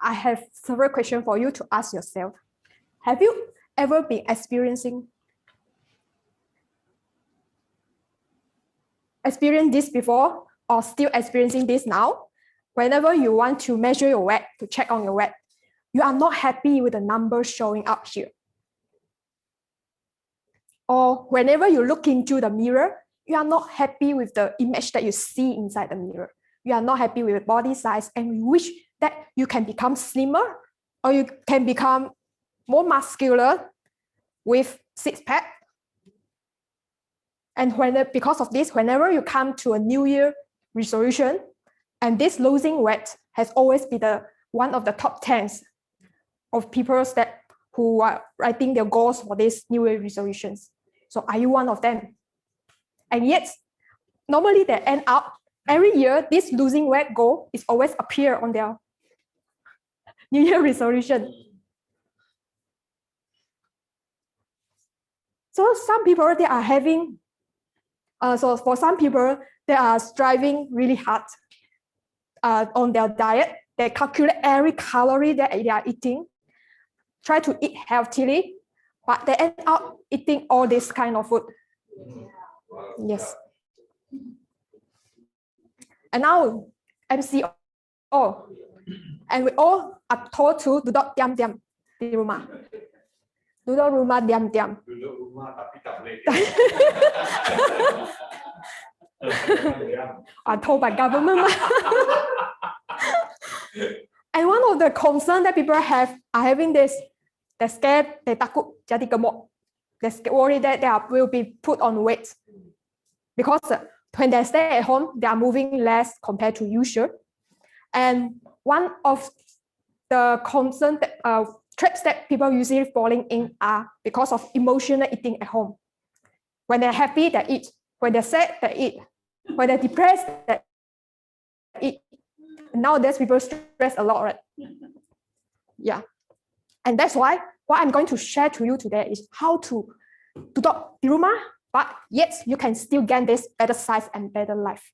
I have several questions for you to ask yourself. Have you ever been experiencing this before or still experiencing this now? Whenever you want to measure your weight, to check on your weight, you are not happy with the numbers showing up here. Or whenever you look into the mirror, you are not happy with the image that you see inside the mirror. You are not happy with your body size and you wish that you can become slimmer or you can become more muscular with six-pack. And because of this, whenever you come to a New Year resolution, and this losing weight has always been one of the top 10 of people who are writing their goals for these New Year resolutions. So are you one of them? And yet, normally they end up, every year, this losing weight goal is always appear on their New Year resolution. So some people, they are having, so for some people, they are striving really hard on their diet. They calculate every calorie that they are eating, try to eat healthily, but they end up eating all this kind of food. Yes. And now, MCO, and we all are told to duduk diam-diam di rumah. Duduk rumah diam-diam. Duduk rumah tapi tak boleh. Are told by government. And one of the concerns that people are having this, they're scared, they takut jadi gemuk. They're worried that they will be put on weight. Because when they stay at home, they are moving less compared to usual. And one of the concern traps that people usually falling in are because of emotional eating at home. When they're happy, they eat. When they're sad, they eat. When they're depressed, they eat. Nowadays, people stress a lot, right? Yeah. And that's why what I'm going to share to you today is how to duduk di rumah, but yet you can still gain this better size and better life.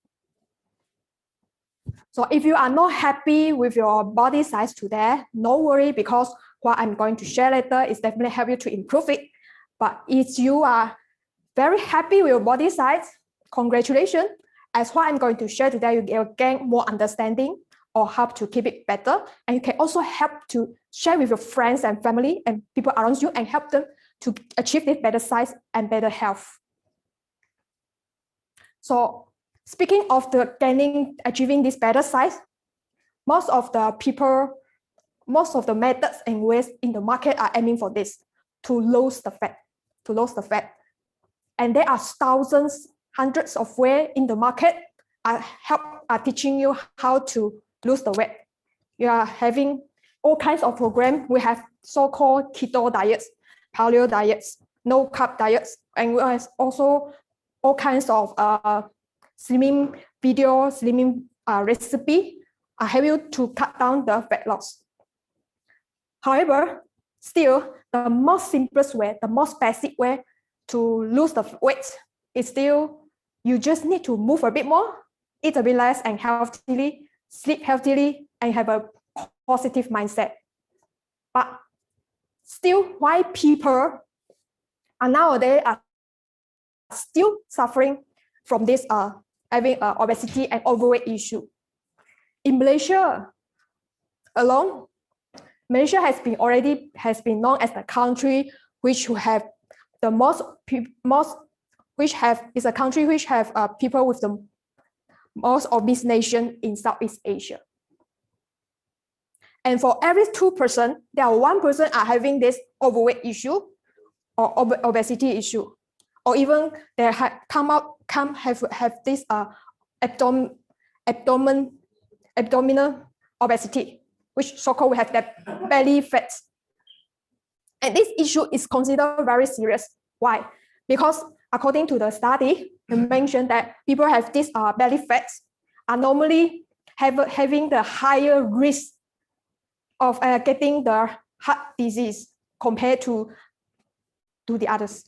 So if you are not happy with your body size today, no worry, because what I'm going to share later is definitely help you to improve it. But if you are very happy with your body size, congratulations. As what I'm going to share today, you will gain more understanding or help to keep it better. And you can also help to share with your friends and family and people around you and help them to achieve this better size and better health. So speaking of achieving this better size, most of the methods and ways in the market are aiming for this, to lose the fat. And there are thousands, hundreds of ways in the market are teaching you how to lose the weight. You are having all kinds of programs. We have so-called keto diets, paleo diets, no carb diets, and we have also all kinds of slimming video, slimming recipe help you to cut down the fat loss. However, still the most simplest way, the most basic way to lose the weight is still you just need to move a bit more, eat a bit less and healthily, sleep healthily, and have a positive mindset. But still, why people are nowadays still suffering from this having obesity and overweight issue? In Malaysia alone, Malaysia has been known as the country which have the is a country which have people with the most obese nation in Southeast Asia. And for every 2%, there are 1% are having this overweight issue or obesity issue, or even they have this abdominal obesity, which so-called we have that belly fat. And this issue is considered very serious. Why? Because according to the study, it mentioned that people have this belly fat are normally having the higher risk of getting the heart disease compared to the others.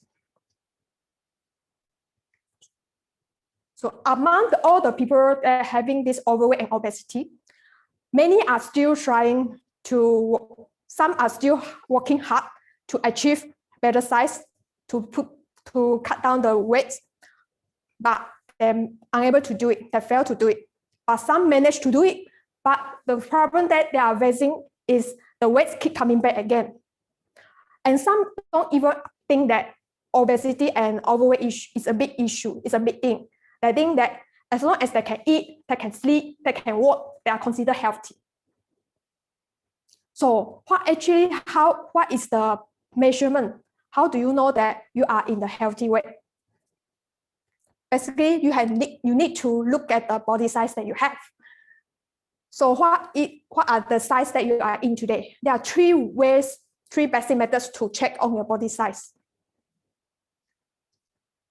So among all the people having this overweight and obesity, many are still trying some are still working hard to achieve better size, to cut down the weight, but they're unable to do it, they fail to do it. But some manage to do it, but the problem that they are facing is the weights keep coming back again. And some don't even think that obesity and overweight is a big issue, it's a big thing. They think that as long as they can eat, they can sleep, they can walk, they are considered healthy. So what is the measurement? How do you know that you are in the healthy weight? Basically, you need to look at the body size that you have. So what are the size that you are in today? There are three basic methods to check on your body size.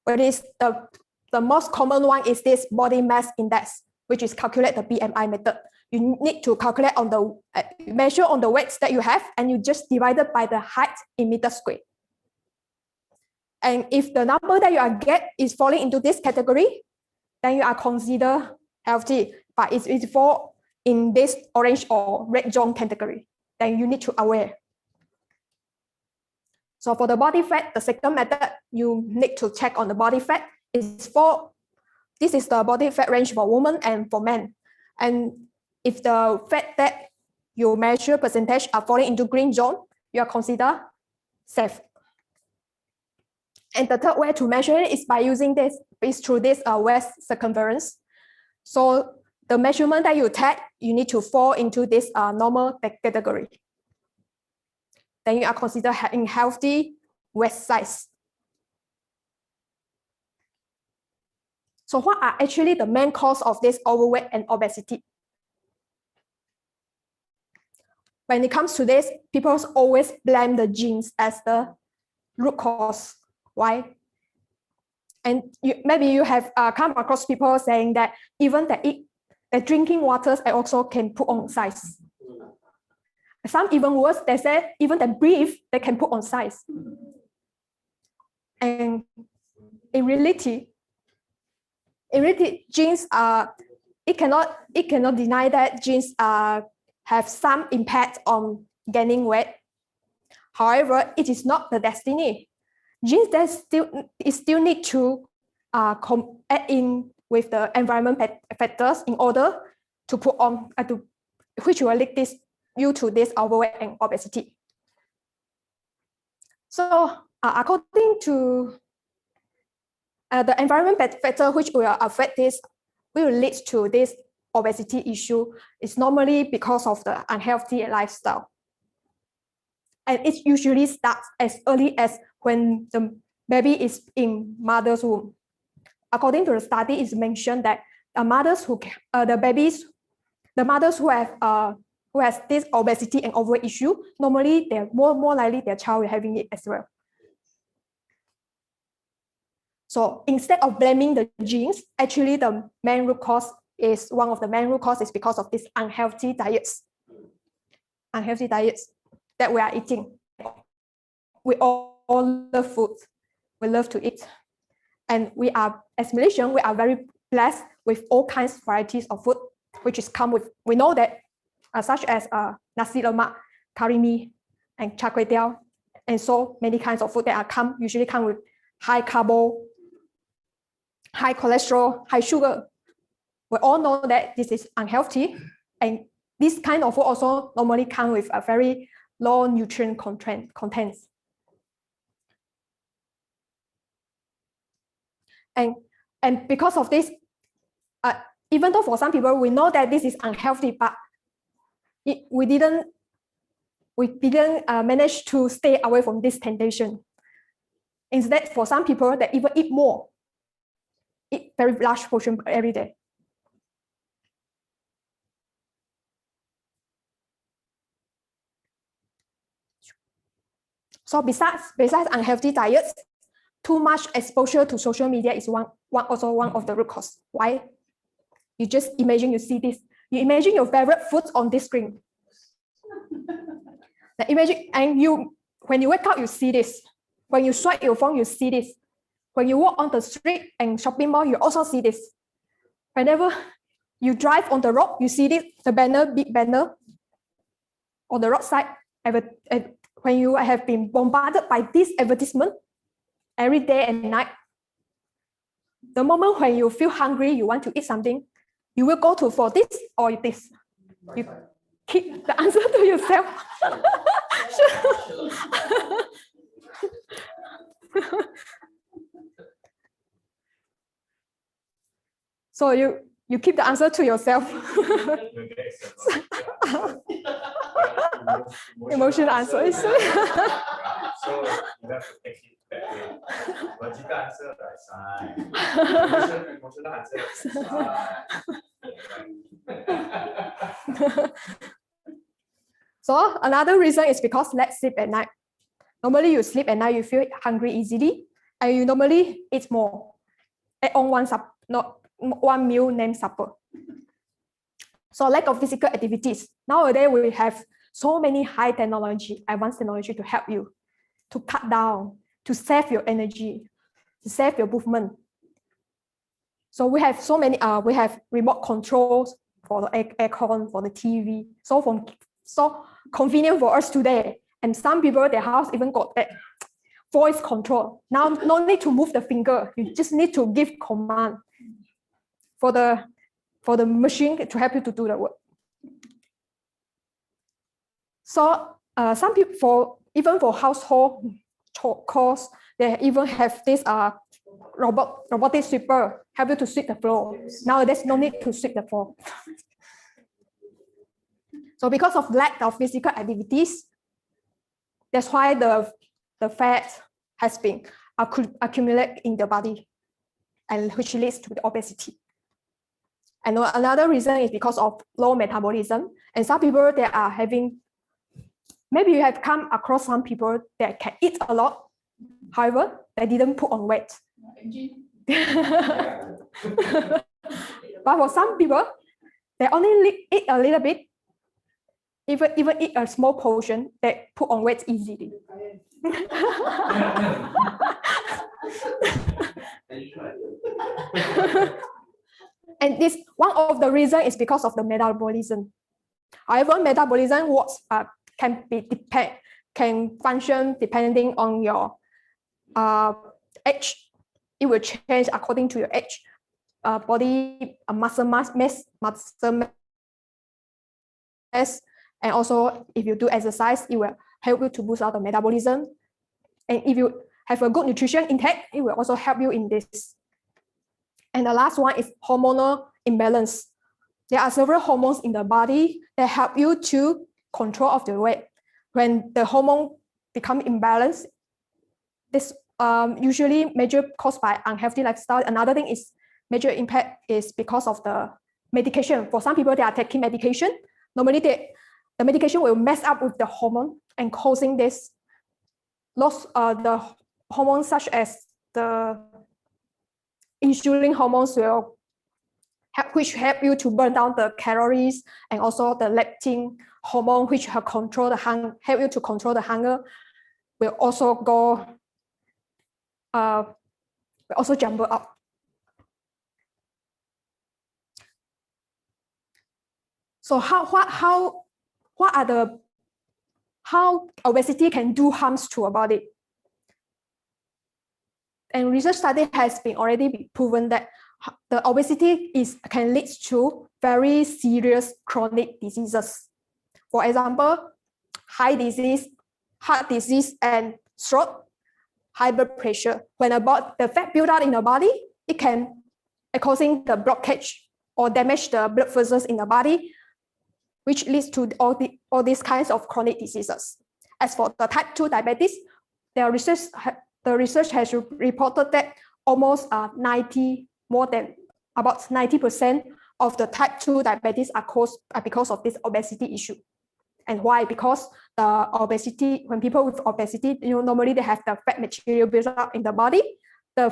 But the most common one is this body mass index, which is calculate the BMI method. You need to calculate on the measure on the weights that you have, and you just divide it by the height in meters squared. And if the number that you get is falling into this category, then you are considered healthy. But if it fall in this orange or red zone category, then you need to aware. So for the body fat, the second method, you need to check on the body fat. This is the body fat range for women and for men. And if the fat that you measure percentage are falling into green zone, you are considered safe. And the third way to measure it is by using this, is through this waist circumference. So the measurement that you take, you need to fall into this normal category. Then you are considered having healthy waist size. So what are actually the main cause of this overweight and obesity? When it comes to this, people always blame the genes as the root cause. Why? And maybe you have come across people saying that even the drinking waters also can put on size. Some even worse, they say even the breathe, they can put on size. And in reality, genes are, it cannot deny that genes have some impact on gaining weight. However, it is not the destiny. Genes that still need to add in with the environment factors in order to put on, which will lead this due to this overweight and obesity. So according to the environment factor which will affect this, will lead to this obesity issue, is normally because of the unhealthy lifestyle. And it usually starts as early as when the baby is in mother's womb. According to the study, it's mentioned that the mothers who has this obesity and overweight issue, normally they're more likely their child will having it as well. So instead of blaming the genes, actually the main root cause is because of these unhealthy diets that we are eating. We all love food. We love to eat. And we are, as Malaysians, we are very blessed with all kinds of varieties of food, which is come with, we know that such as nasi lemak, curry mee, and char kway teow, and so many kinds of food that usually come with high carbo, high cholesterol, high sugar. We all know that this is unhealthy, and this kind of food also normally come with a very low nutrient contents. And because of this, even though for some people we know that this is unhealthy, but we didn't manage to stay away from this temptation. Instead, for some people, they even eat more, eat very large portion every day. So besides unhealthy diets, too much exposure to social media is also one of the root cause. Why? You just imagine you see this. You imagine your favorite foods on this screen. Imagine, and when you wake up, you see this. When you swipe your phone, you see this. When you walk on the street and shopping mall, you also see this. Whenever you drive on the road, you see this, the banner, big banner. on the roadside, when you have been bombarded by this advertisement every day and night, the moment when you feel hungry, you want to eat something, you will go for this or this. You keep the answer to yourself. So you keep the answer to yourself. Emotional answer is. So you have to take it that way. Logical answer aside. Emotional answer aside. So another reason is because let's sleep at night. Normally you sleep at night, you feel hungry easily, and you normally eat more. Add on one meal named supper. So lack of physical activities. Nowadays we have so many high technology, advanced technology to help you to cut down, to save your energy, to save your movement. So we have so many. We have remote controls for the aircon, for the TV. So convenient for us today. And some people, their house even got that voice control. Now, no need to move the finger. You just need to give command for the machine to help you to do the work. So some people, even for household chores, they even have this robotic sweeper help you to sweep the floor. Nowadays, no need to sweep the floor. So because of lack of physical activities, that's why the fat has been accumulated in the body, and which leads to the obesity. And another reason is because of low metabolism. And some people, they are having, maybe you have come across some people that can eat a lot, however, they didn't put on weight. But for some people, they only eat a little bit, even eat a small portion, they put on weight easily. And this one of the reasons is because of the metabolism. However, metabolism works can function depending on your age. It will change according to your age, body muscle mass, and also if you do exercise, it will help you to boost out the metabolism. And if you have a good nutrition intake, it will also help you in this. And the last one is hormonal imbalance. There are several hormones in the body that help you to control of the weight. When the hormone become imbalanced, this usually major caused by unhealthy lifestyle. Another thing is major impact is because of the medication. For some people, they are taking medication. Normally, the medication will mess up with the hormone and causing this loss. The hormones such as the insulin hormones which help you to burn down the calories, and also the leptin hormone, which help you to control the hunger, will also jumble up. So how obesity can do harms to our body? And research study has been already proven that the obesity can lead to very serious chronic diseases. For example, heart disease, and stroke, high blood pressure. When the fat build up in the body, it can causing the blockage or damage the blood vessels in the body, which leads to all these kinds of chronic diseases. As for the type 2 diabetes, the research has reported that almost more than about 90% of the type 2 diabetes are because of this obesity issue. And why? Because the obesity, when people with obesity, normally they have the fat material built up in the body. The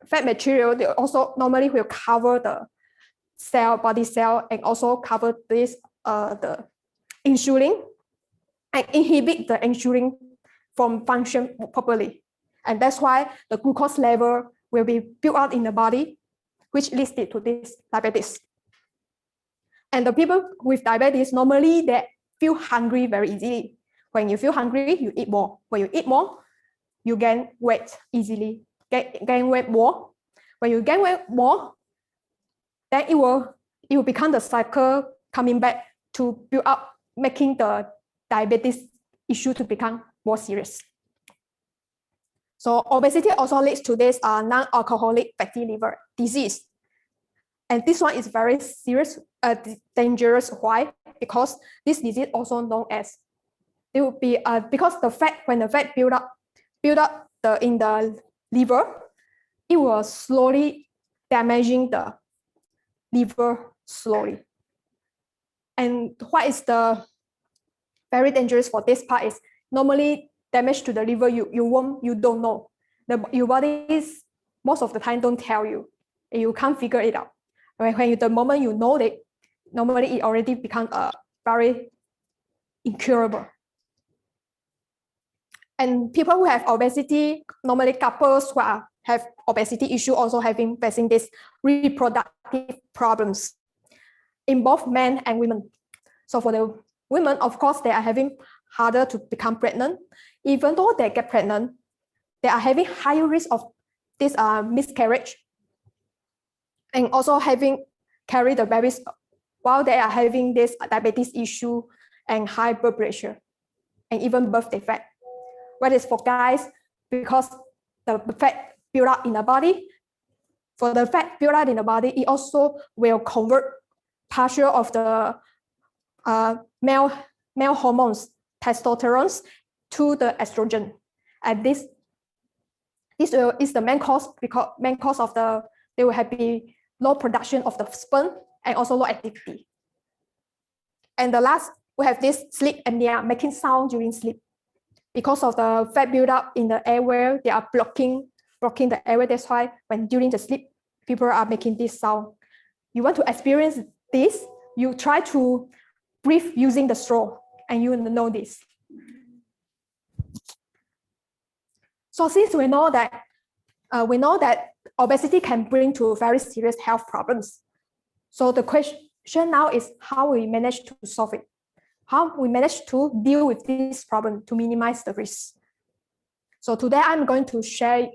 fat material, they also normally will cover the body cell, and also cover this the insulin, and inhibit the insulin from function properly. And that's why the glucose level will be built up in the body, which leads to this diabetes. And the people with diabetes, normally feel hungry very easily. When you feel hungry, you eat more. When you eat more, you gain weight easily. Gain weight more. When you gain weight more, then it will become the cycle coming back to build up, making the diabetes issue to become more serious. So obesity also leads to this non-alcoholic fatty liver disease. And this one is very serious, dangerous. Why? Because this disease also known as, it will be because the fat, when the fat build up in the liver, it will slowly damaging the liver slowly. And what is the very dangerous for this part is, normally damage to the liver, you don't know. Your body is most of the time don't tell you, and you can't figure it out. The moment you know it, normally it already becomes very incurable. And people who have obesity, normally couples who have obesity issue also facing this reproductive problems in both men and women. So for the women, of course, they are having harder to become pregnant. Even though they get pregnant, they are having higher risk of this miscarriage, and also carry the babies while they are having this diabetes issue and high blood pressure and even birth defect. Whereas for guys, because the fat build up in the body, for the fat build up in the body, it also will convert partial of the male hormones, testosterone, to the estrogen. And this is the main cause, because of they will have be low production of the sperm and also low activity. And the last, we have this sleep apnea, making sound during sleep. Because of the fat buildup in the airway, they are blocking the airway. That's why when during the sleep, people are making this sound. You want to experience this, you try to breathe using the straw, and you will know this. So since we know that obesity can bring to very serious health problems, so the question now is how we manage to solve it, how we manage to deal with this problem to minimize the risk. So today I'm going to share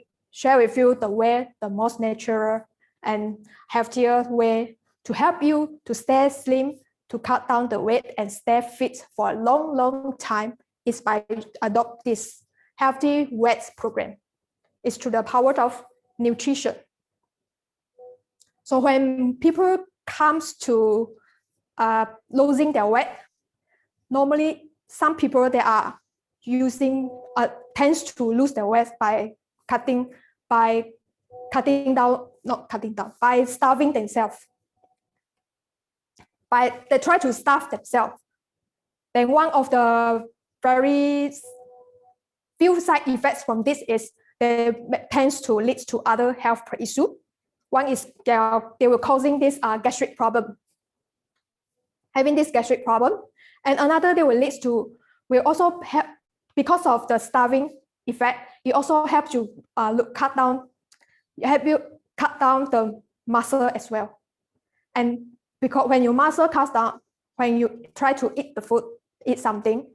with you the most natural and healthier way to help you to stay slim, to cut down the weight and stay fit for a long time, is by adopt this healthy weight program. It's through the power of nutrition. So when people comes to losing their weight, normally some people they are tends to lose their weight by starving themselves. They try to starve themselves. Then one of the very few side effects from this is they tends to lead to other health issues. One is they were causing this gastric problem, having this gastric problem, and another they will also help, because of the starving effect, it also helps you cut down the muscle as well. And because when your muscle cuts down, when you try to eat something,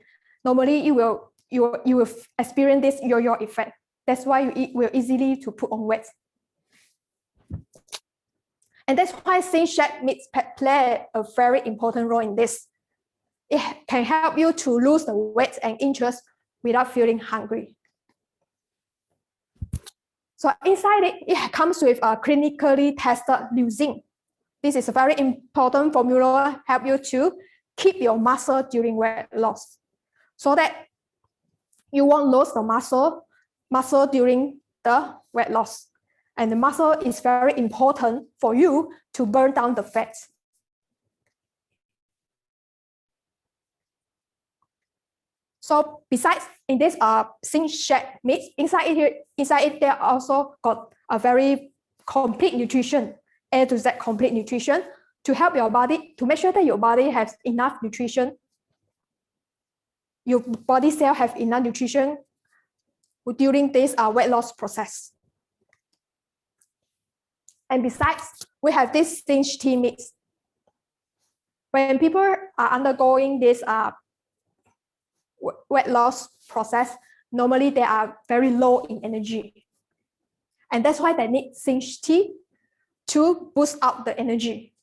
normally you will experience this yo-yo effect. That's why you will easily to put on weight. And that's why Thin Shed meats play a very important role in this. It can help you to lose the weight and inches without feeling hungry. So inside it comes with a clinically tested leucine. This is a very important formula, help you to keep your muscle during weight loss, so that you won't lose the muscle during the weight loss. And the muscle is very important for you to burn down the fat. So besides in this Thin Shed meat, inside it they also got a very complete nutrition, A to Z complete nutrition, to help your body, to make sure that your body has enough nutrition. Your body cell have enough nutrition during this weight loss process. And besides, we have this Thin Tea meats. When people are undergoing this weight loss process, normally they are very low in energy. And that's why they need Cinch tea to boost up the energy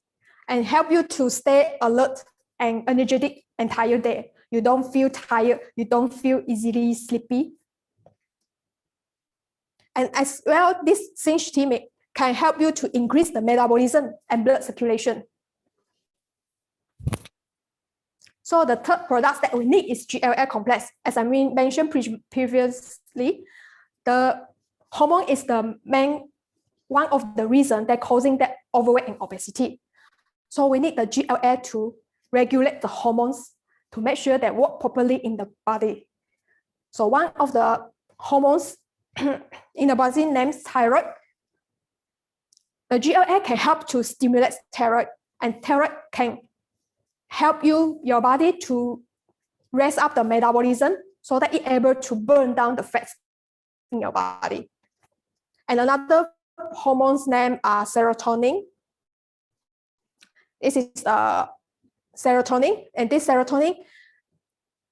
and help you to stay alert and energetic entire day. You don't feel tired, you don't feel easily sleepy. And as well, this Cinch tea can help you to increase the metabolism and blood circulation. So the third product that we need is GLA complex. As I mentioned previously, the hormone is one of the reasons that causing that overweight and obesity. So we need the GLA to regulate the hormones to make sure they work properly in the body. So one of the hormones in the body named thyroid. The GLA can help to stimulate thyroid, and thyroid can help your body to raise up the metabolism so that it's able to burn down the fats in your body. And another hormone's name are serotonin. This is serotonin, and this serotonin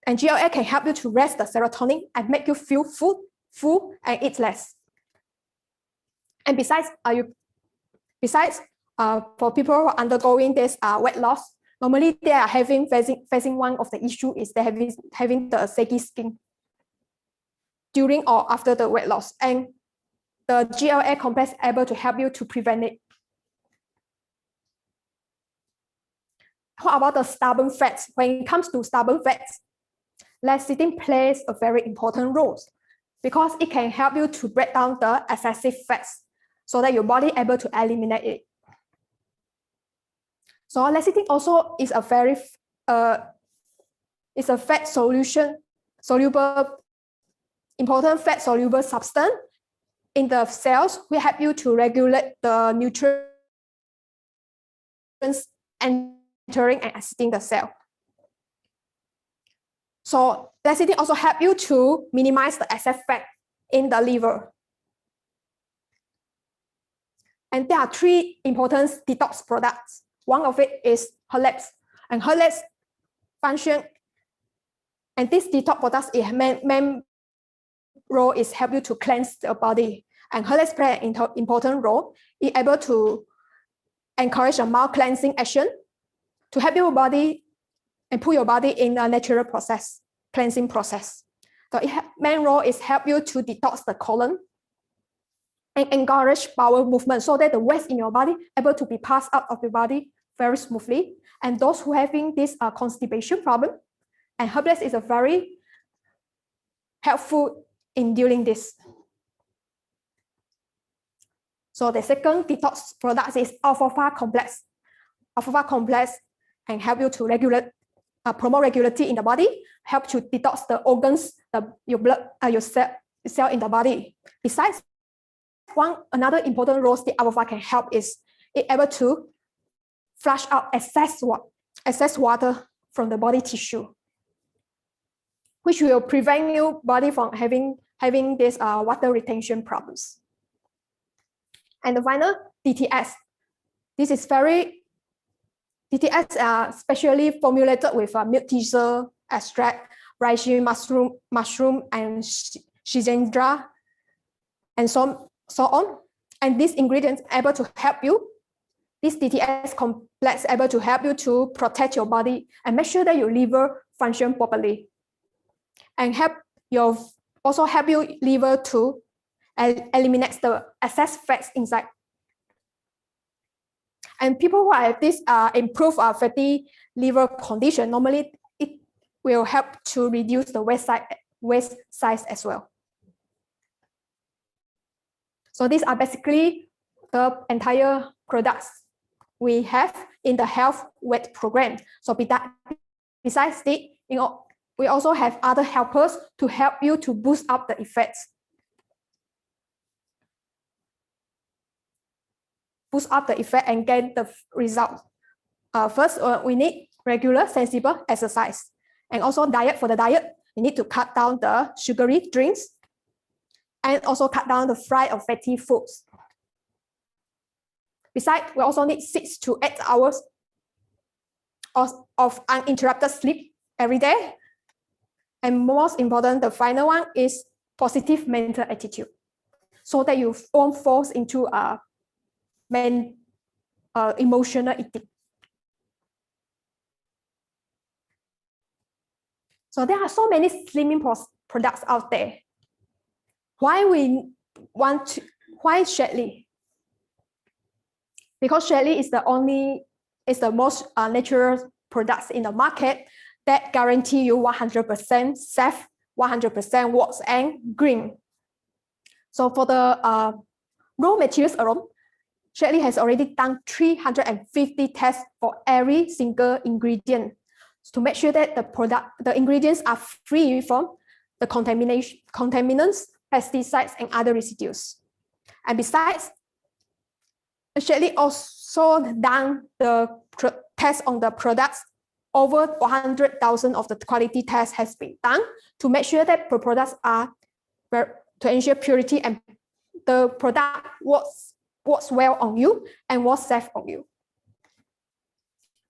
and GLA can help you to raise the serotonin and make you feel full and eat less. And besides, for people who are undergoing this weight loss, normally they are facing one of the issue is they having the saggy skin during or after the weight loss, and the GLA complex is able to help you to prevent it. How about the stubborn fats? When it comes to stubborn fats, lecithin plays a very important role because it can help you to break down the excessive fats so that your body is able to eliminate it. So lecithin also is a very it's a fat soluble important fat soluble substance in the cells. We help you to regulate the nutrients entering and exiting the cell. So lecithin also help you to minimize the excess fat in the liver. And there are three important detox products. One of it is Herlex, and Herlex function, and this detox products is main role is help you to cleanse the body. And Herlex play an important role. It's able to encourage a mild cleansing action to help your body and put your body in a natural process, cleansing process. So main role is help you to detox the colon and encourage bowel movement so that the waste in your body able to be passed out of the body very smoothly. And those who having this constipation problem, and Herlex is a very helpful in dealing this. So the second detox product is alfalfa complex. Alfalfa complex can help you to regulate, promote regularity in the body, help to detox the organs, your blood, your cell in the body. Besides, another important role the alfalfa can help is it able to flush out excess water from the body tissue, which will prevent your body from having this water retention problems. And the final, DTS. This is DTS are specially formulated with milk thistle extract, reishi mushroom, and schizandra, and so on. And these ingredients are able to help you. This DTS complex is able to help you to protect your body and make sure that your liver function properly, and also help your liver to eliminate the excess fats inside. And people who have this improved fatty liver condition, normally it will help to reduce the waist size as well. So these are basically the entire products we have in the health weight program. So besides this, we also have other helpers to help you to boost up the effects. Boost up the effect and get the result. First, we need regular, sensible exercise, and also diet. For the diet, you need to cut down the sugary drinks, and also cut down the fried or fatty foods. Besides, we also need 6 to 8 hours of uninterrupted sleep every day. And most important, the final one is positive mental attitude, so that you won't fall into a emotional eating. So there are so many slimming products out there. Why Shedley? Because Shedley is the most natural products in the market that guarantee you 100% safe, 100% works and green. So for the raw materials alone, Shedley has already done 350 tests for every single ingredient to make sure that the ingredients are free from the contaminants, pesticides, and other residues. And besides, Shedley also done the test on the products. Over 100,000 of the quality tests has been done to make sure that the products are to ensure purity and the product works well on you and works safe on you.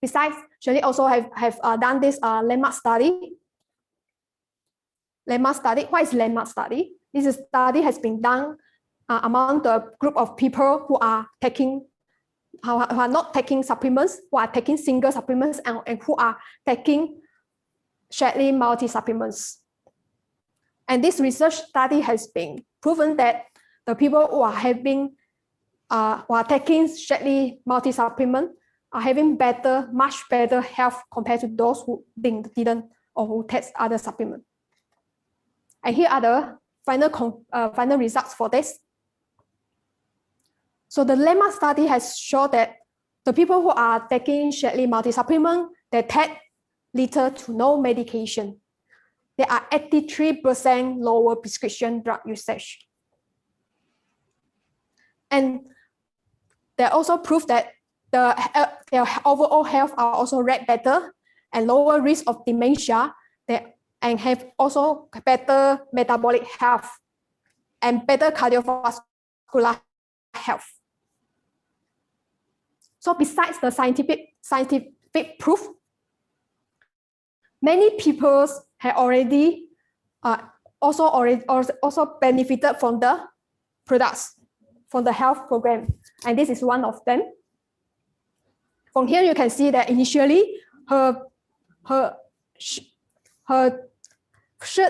Besides, Shedley also have done this landmark study. Landmark study. What is landmark study? This study has been done among the group of people who are not taking supplements, who are taking single supplements, and who are taking Shedley multi-supplements. And this research study has been proven that the people who are taking Shedley multi-supplement are having much better health compared to those who didn't or who take other supplements. And here are the final results for this. So the landmark study has shown that the people who are taking Shedley multi-supplement, they take little to no medication. There are 83% lower prescription drug usage. And they also prove that their overall health are also rate better and lower risk of dementia, and have also better metabolic health and better cardiovascular health. So besides the scientific proof, many people have already also benefited from the products, from the health program, and this is one of them. From here, you can see that initially her shirt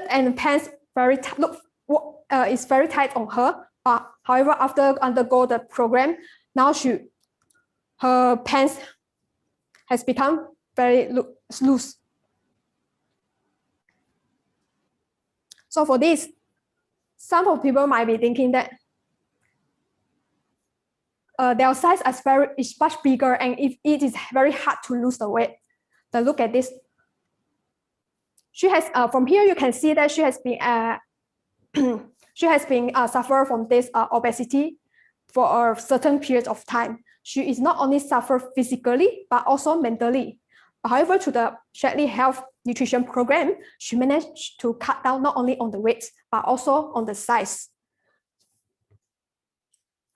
and pants is very tight on her. However, after undergo the program, now her pants has become very loose. So for this, some of people might be thinking that their size is much bigger, and if it is very hard to lose the weight. Then look at this. She has from here you can see that she has been suffer from this obesity for a certain period of time. She is not only suffer physically but also mentally. However, to the Shedley Health Nutrition Program, she managed to cut down not only on the weight but also on the size.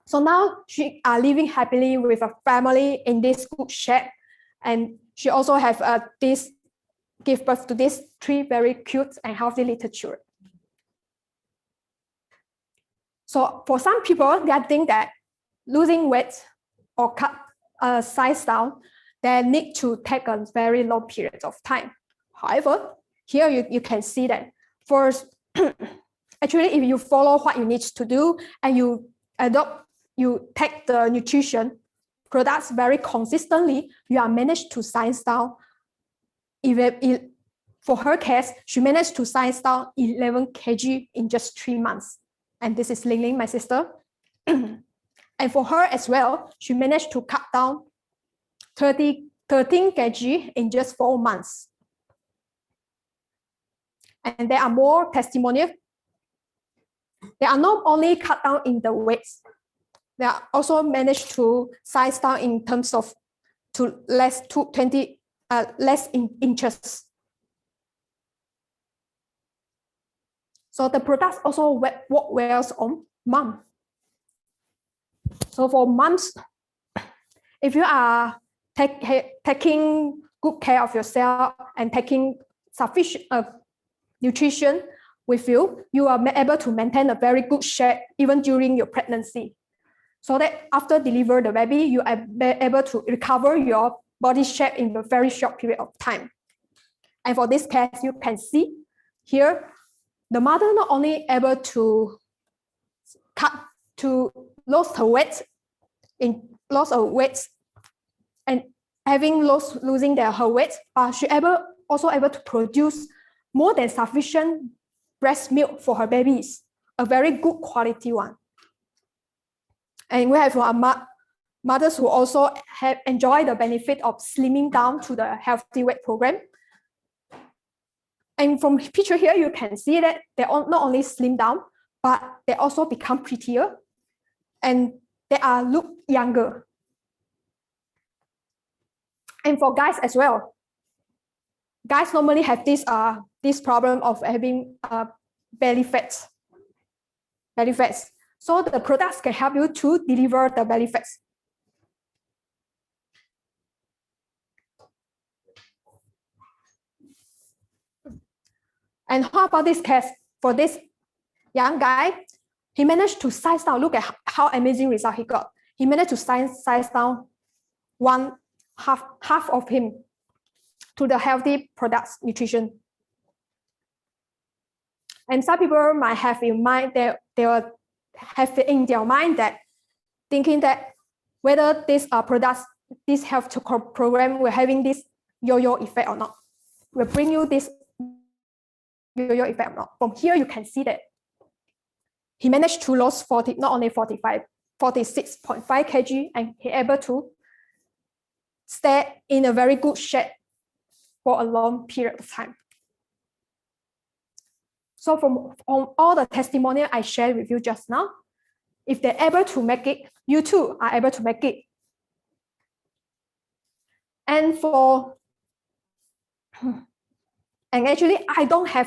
So now she are living happily with a family in this good shape, and she also have give birth to these 3 very cute and healthy little children. So for some people, they think that losing weight or cut size down, they need to take a very long period of time. However, here you can see that first, actually, if you follow what you need to do and you take the nutrition products very consistently, you are managed to size down. For her case, she managed to size down 11 kg in just 3 months. And this is Ling Ling, my sister. And for her as well, she managed to cut down 13 kg in just 4 months. And there are more testimonials. They are not only cut down in the weights, they are also managed to size down in terms of less in inches. So the products also work well on mom. So for moms, if you are taking good care of yourself and taking sufficient nutrition with you, you are able to maintain a very good shape even during your pregnancy. So that after deliver the baby, you are able to recover your body shape in a very short period of time. And for this case, you can see here, the mother not only able to lose her weight, and losing her weight, but she also able to produce more than sufficient breast milk for her babies, a very good quality one. And we have mothers who also have enjoyed the benefit of slimming down to the healthy weight program. And from the picture here, you can see that they not only slim down, but they also become prettier and they look younger. And for guys as well, guys normally have this problem of having belly fat. So the products can help you to deliver the belly fat. And how about this case? For this young guy, he managed to size down. Look at how amazing result he got. He managed to size down half of him to the healthy products nutrition. And some people might have in mind that they will have in their mind that thinking that whether these products, this health program, will having this yo-yo effect or not, will bring you this yo-yo effect or not. From here, you can see that he managed to lose not only 46.5 kg, and he able to stay in a very good shape for a long period of time. So from all the testimonial I shared with you just now, if they're able to make it, you too are able to make it. And actually, I don't have